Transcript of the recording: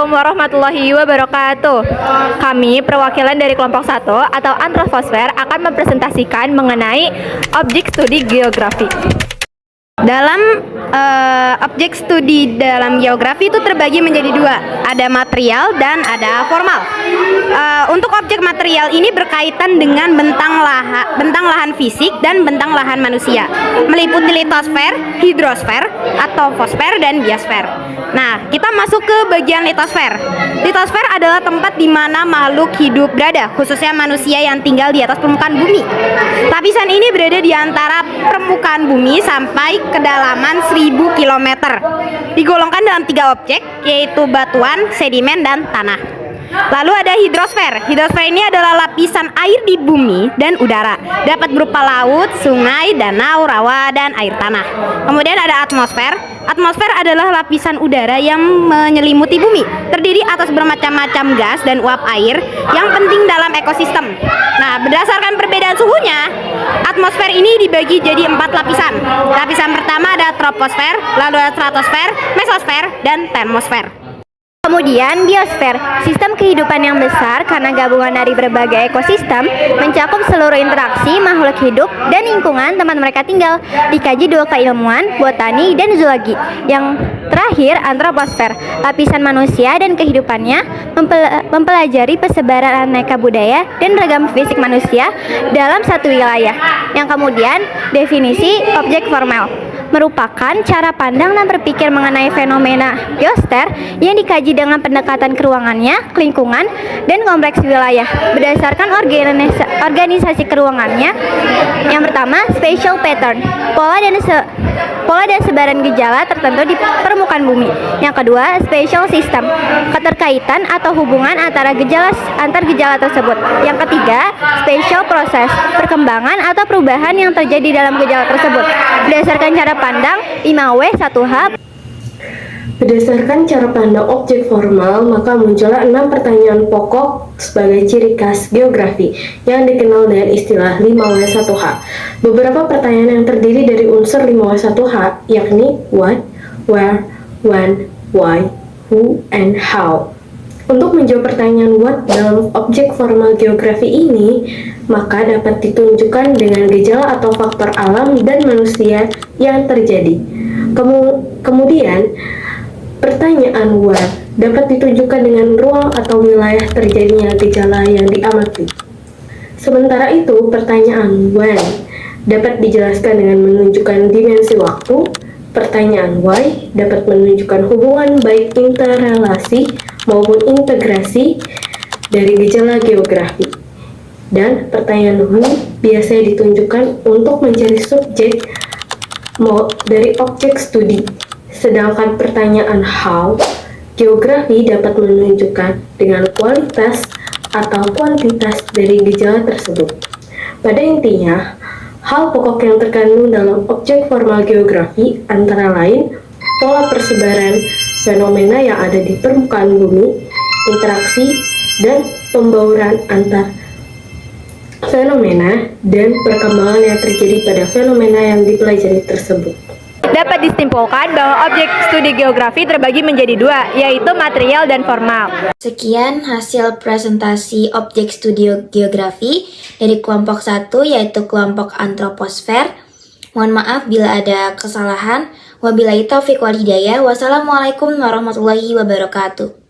Assalamualaikum warahmatullahi wabarakatuh. Kami perwakilan dari kelompok 1 atau Antroposfer akan mempresentasikan mengenai objek studi geografi. Dalam objek studi dalam geografi itu terbagi menjadi dua, ada material dan ada formal. Untuk objek material ini berkaitan dengan bentang lahan fisik dan bentang lahan manusia, meliputi litosfer, hidrosfer, atau fosfer dan biosfer. Nah, kita masuk ke bagian litosfer. Litosfer adalah tempat di mana makhluk hidup berada, khususnya manusia yang tinggal di atas permukaan bumi. Lapisan ini berada di antara permukaan bumi sampai kedalaman 1000 km. Digolongkan dalam 3 objek, yaitu batuan, sedimen, dan tanah. Lalu ada hidrosfer. Hidrosfer ini adalah lapisan air di bumi dan udara. Dapat berupa laut, sungai, danau, rawa, dan air tanah. Kemudian ada atmosfer. Atmosfer adalah lapisan udara yang menyelimuti bumi, terdiri atas bermacam-macam gas dan uap air yang penting dalam ekosistem. Nah, berdasarkan perbedaan suhunya, atmosfer ini dibagi jadi 4 lapisan. Lapisan pertama ada troposfer, lalu ada stratosfer, mesosfer, dan termosfer. Kemudian biosfer, sistem kehidupan yang besar karena gabungan dari berbagai ekosistem, mencakup seluruh interaksi makhluk hidup dan lingkungan tempat mereka tinggal. Dikaji dua keilmuan, botani dan zoologi. Yang terakhir antroposfer, lapisan manusia dan kehidupannya, mempelajari persebaran aneka budaya dan ragam fisik manusia dalam satu wilayah. Yang kemudian definisi objek formal merupakan cara pandang dan berpikir mengenai fenomena geosfer yang dikaji dengan pendekatan ke ruangannya, lingkungan, dan kompleks wilayah berdasarkan organisasi keruangannya. Yang pertama, spatial pattern, pola dan sebaran gejala tertentu di permukaan bumi. Yang kedua, spatial system, keterkaitan atau hubungan antar gejala tersebut. Yang ketiga, spatial process, perkembangan atau perubahan yang terjadi dalam gejala tersebut berdasarkan cara pandang 5W1H. Berdasarkan cara pandang objek formal, maka muncullah 6 pertanyaan pokok sebagai ciri khas geografi yang dikenal dengan istilah 5W1H. Beberapa pertanyaan yang terdiri dari unsur 5W1H, yakni what, where, when, why, who, and how. Untuk menjawab pertanyaan what dalam objek formal geografi ini, maka dapat ditunjukkan dengan gejala atau faktor alam dan manusia yang terjadi. Kemudian, pertanyaan where dapat ditunjukkan dengan ruang atau wilayah terjadinya gejala yang diamati. Sementara itu, pertanyaan when dapat dijelaskan dengan menunjukkan dimensi waktu. Pertanyaan why dapat menunjukkan hubungan baik interrelasi maupun integrasi dari gejala geografi. Dan pertanyaan who biasanya ditunjukkan untuk mencari subjek dari objek studi. Sedangkan pertanyaan how, geografi dapat menunjukkan dengan kualitas atau kuantitas dari gejala tersebut. Pada intinya, hal pokok yang terkandung dalam objek formal geografi antara lain pola persebaran fenomena yang ada di permukaan bumi, interaksi, dan pembauran antar fenomena, dan perkembangan yang terjadi pada fenomena yang dipelajari tersebut. Dapat disimpulkan bahwa objek studi geografi terbagi menjadi dua, yaitu material dan formal. Sekian hasil presentasi objek studi geografi dari kelompok 1, yaitu kelompok antroposfer. Mohon maaf bila ada kesalahan. Wabillahi taufiq wal hidayah. Wassalamualaikum warahmatullahi wabarakatuh.